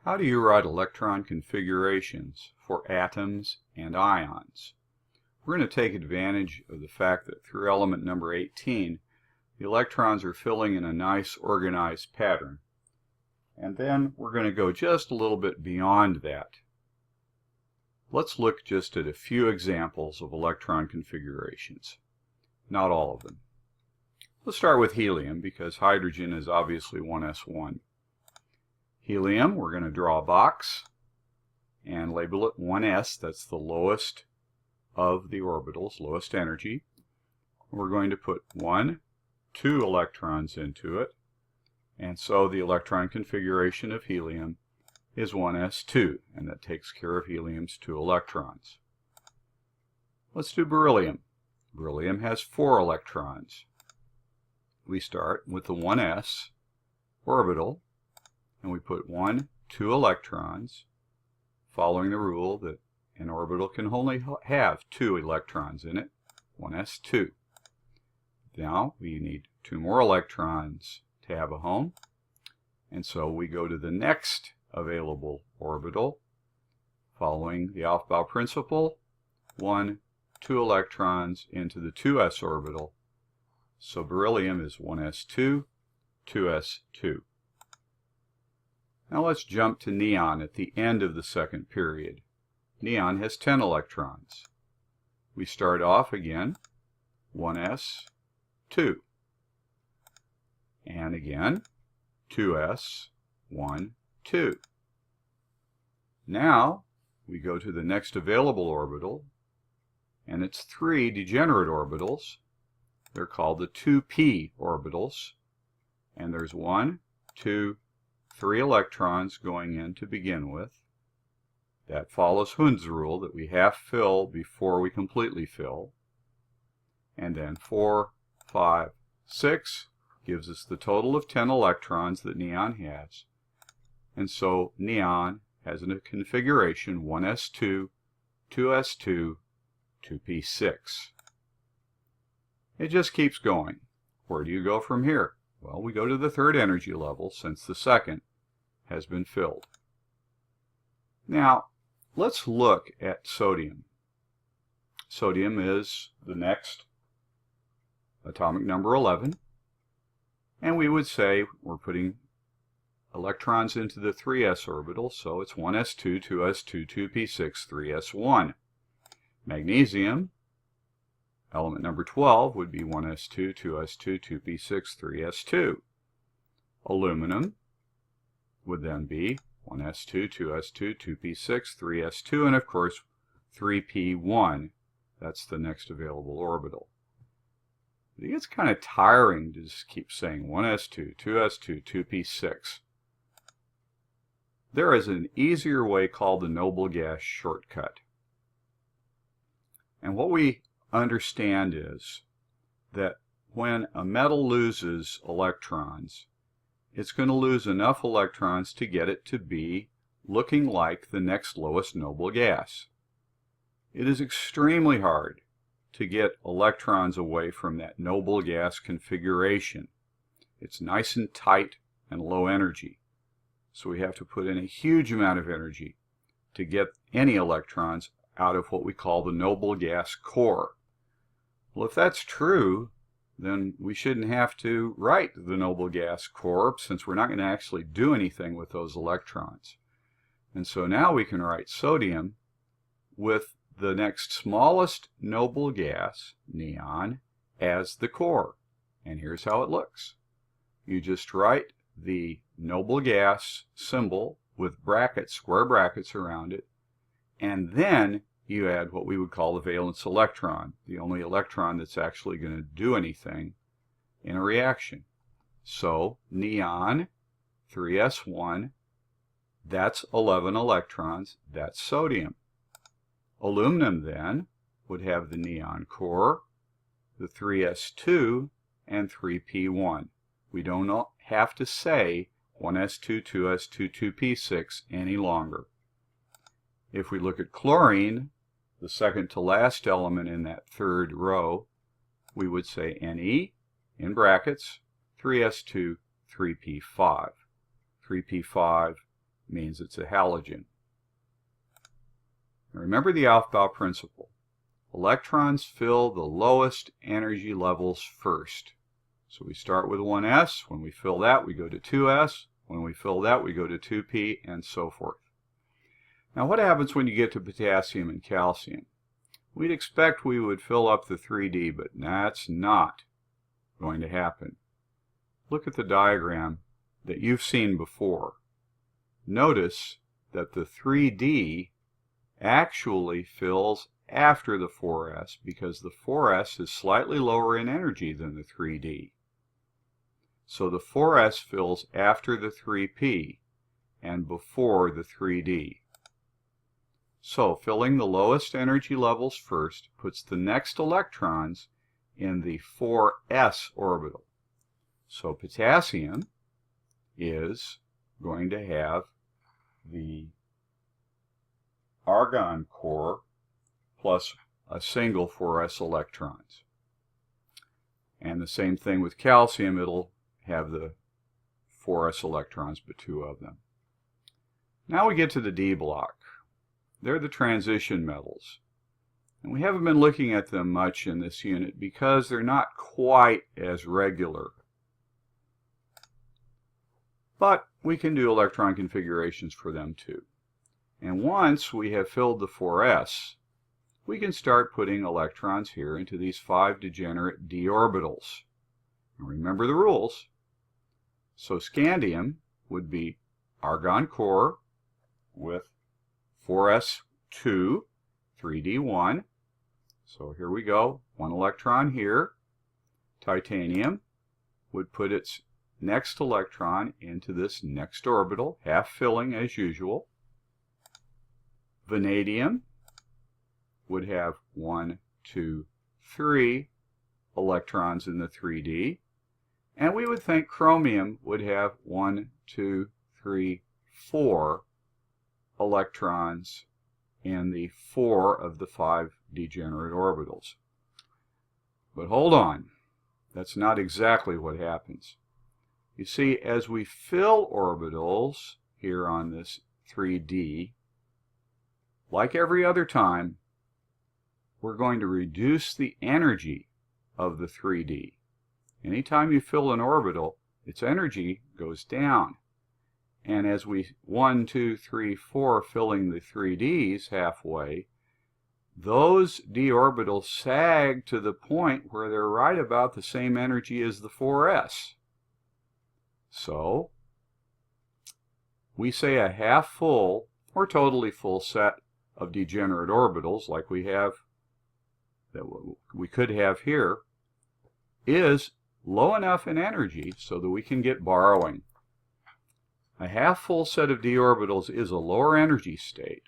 How do you write electron configurations for atoms and ions? We're going to take advantage of the fact that through element number 18, the electrons are filling in a nice organized pattern. And then we're going to go just a little bit beyond that. Let's look just at a few examples of electron configurations. Not all of them. Let's start with helium because hydrogen is obviously 1s1. Helium, we're going to draw a box and label it 1s. That's the lowest of the orbitals, lowest energy. We're going to put 2 electrons into it. And so the electron configuration of helium is 1s2, and that takes care of helium's 2 electrons. Let's do beryllium. Beryllium has 4 electrons. We start with the 1s orbital, and we put 2 electrons, following the rule that an orbital can only have 2 electrons in it, 1s2. Now we need 2 more electrons to have a home, and so we go to the next available orbital, following the Aufbau principle, 2 electrons into the 2s orbital. So beryllium is 1s2, 2s2. Now let's jump to neon at the end of the second period. Neon has 10 electrons. We start off again, 1s2. And again, 2s, 1, 2. Now we go to the next available orbital, and it's 3 degenerate orbitals. They're called the 2p orbitals, and there's 1, 2, 3 electrons going in to begin with. That follows Hund's rule that we half fill before we completely fill. And then 4, 5, 6 gives us the total of 10 electrons that neon has. And so neon has a configuration 1s2, 2s2, 2p6. It just keeps going. Where do you go from here? Well, we go to the third energy level since the second has been filled. Now, let's look at sodium. Sodium is the next atomic number 11. And we would say we're putting electrons into the 3s orbital, so it's 1s2, 2s2, 2p6, 3s1. Magnesium, element number 12, would be 1s2, 2s2, 2p6, 3s2. Aluminum would then be 1s2, 2s2, 2p6, 3s2, and of course 3p1. That's the next available orbital. It gets kind of tiring to just keep saying 1s2, 2s2, 2p6. There is an easier way called the noble gas shortcut. And what we understand is that when a metal loses electrons, it's going to lose enough electrons to get it to be looking like the next lowest noble gas. It is extremely hard to get electrons away from that noble gas configuration. It's nice and tight and low energy. So we have to put in a huge amount of energy to get any electrons out of what we call the noble gas core. Well, if that's true, then we shouldn't have to write the noble gas core since we're not going to actually do anything with those electrons. And so now we can write sodium with the next smallest noble gas, neon, as the core. And here's how it looks. You just write the noble gas symbol with brackets, square brackets around it, and then you add what we would call the valence electron, the only electron that's actually going to do anything in a reaction. So neon, 3s1, that's 11 electrons, that's sodium. Aluminum then would have the neon core, the 3s2, and 3p1. We don't have to say 1s2, 2s2, 2p6 any longer. If we look at chlorine, the second to last element in that third row, we would say Ne, in brackets, 3s2, 3p5. 3p5 means it's a halogen. Now remember the Aufbau principle. Electrons fill the lowest energy levels first. So we start with 1s. When we fill that, we go to 2s. When we fill that, we go to 2p, and so forth. Now what happens when you get to potassium and calcium? We'd expect we would fill up the 3d, but that's not going to happen. Look at the diagram that you've seen before. Notice that the 3d actually fills after the 4s because the 4s is slightly lower in energy than the 3d. So the 4s fills after the 3p and before the 3d. So filling the lowest energy levels first puts the next electrons in the 4s orbital. So potassium is going to have the argon core plus a single 4s electrons. And the same thing with calcium, it'll have the 4s electrons, but 2 of them. Now we get to the D block. They're the transition metals. And we haven't been looking at them much in this unit because they're not quite as regular. But we can do electron configurations for them too. And once we have filled the 4s, we can start putting electrons here into these 5 degenerate d orbitals. And remember the rules. So scandium would be argon core with 4s2, 3d1. So here we go, 1 electron here. Titanium would put its next electron into this next orbital, half filling as usual. Vanadium would have 1, 2, 3 electrons in the 3d. And we would think chromium would have 1, 2, 3, 4 electrons in the 4 of the 5 degenerate orbitals. But hold on, that's not exactly what happens. You see, as we fill orbitals here on this 3d, like every other time, we're going to reduce the energy of the 3d. Anytime you fill an orbital, its energy goes down. And as we 1, 2, 3, 4 filling the 3ds halfway, those d orbitals sag to the point where they're right about the same energy as the 4s. So we say a half full or totally full set of degenerate orbitals like we have, that we could have here, is low enough in energy so that we can get borrowing. A half full set of d orbitals is a lower energy state.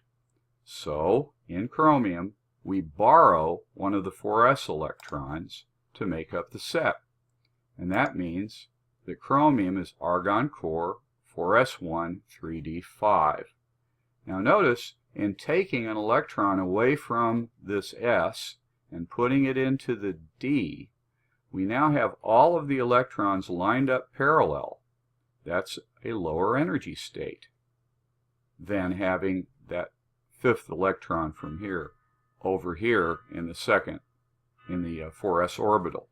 So in chromium we borrow one of the 4s electrons to make up the set. And that means that chromium is argon core 4s1 3d5. Now notice, in taking an electron away from this s and putting it into the d, we now have all of the electrons lined up parallel. That's a lower energy state than having that 5th electron from here over here in the 4s orbital.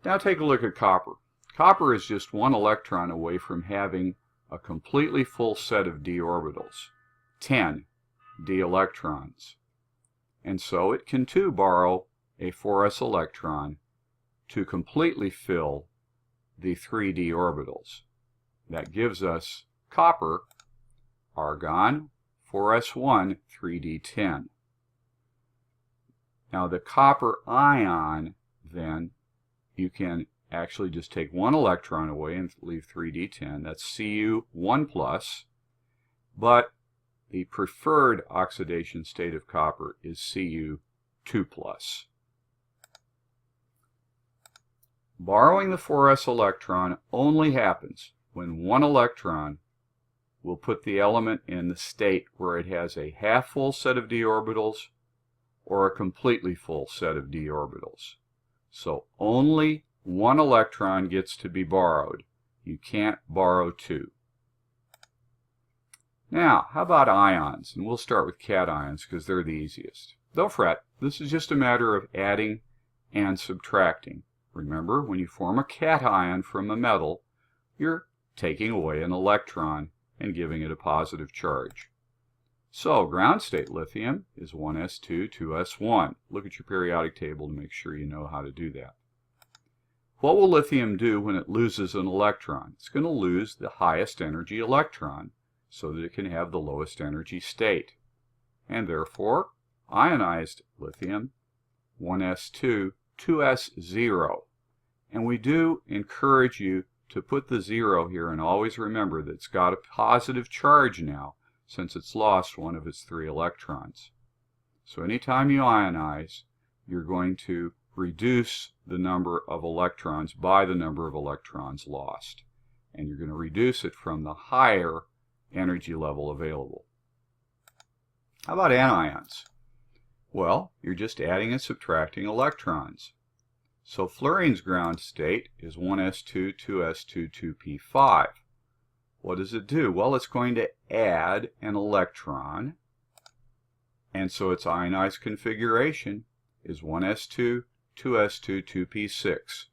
Now take a look at copper. Copper is just 1 electron away from having a completely full set of d orbitals, 10 d electrons. And so it can too borrow a 4s electron to completely fill the 3d orbitals. That gives us copper, argon, 4s1 3d10. Now the copper ion, then, you can actually just take 1 electron away and leave 3d10. That's Cu1+, but the preferred oxidation state of copper is Cu2+. Borrowing the 4s electron only happens when 1 electron will put the element in the state where it has a half full set of d orbitals or a completely full set of d orbitals. So only 1 electron gets to be borrowed. You can't borrow 2. Now, how about ions? And we'll start with cations because they're the easiest. Don't fret, this is just a matter of adding and subtracting. Remember, when you form a cation from a metal, you're taking away an electron and giving it a positive charge. So, ground state lithium is 1s2, 2s1. Look at your periodic table to make sure you know how to do that. What will lithium do when it loses an electron? It's going to lose the highest energy electron so that it can have the lowest energy state. And therefore, ionized lithium, 1s2, 2s0. And we do encourage you to put the 0 here and always remember that it's got a positive charge now since it's lost one of its 3 electrons. So anytime you ionize, you're going to reduce the number of electrons by the number of electrons lost. And you're going to reduce it from the higher energy level available. How about anions? Well, you're just adding and subtracting electrons. So fluorine's ground state is 1s2, 2s2, 2p5. What does it do? Well, it's going to add an electron, and so its ionized configuration is 1s2, 2s2, 2p6.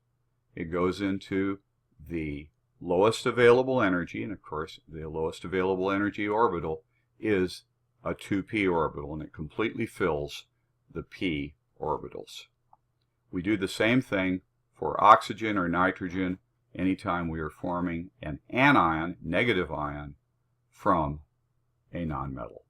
It goes into the lowest available energy, and of course the lowest available energy orbital is a 2p orbital, and it completely fills the p orbitals. We do the same thing for oxygen or nitrogen anytime we are forming an anion, negative ion, from a nonmetal.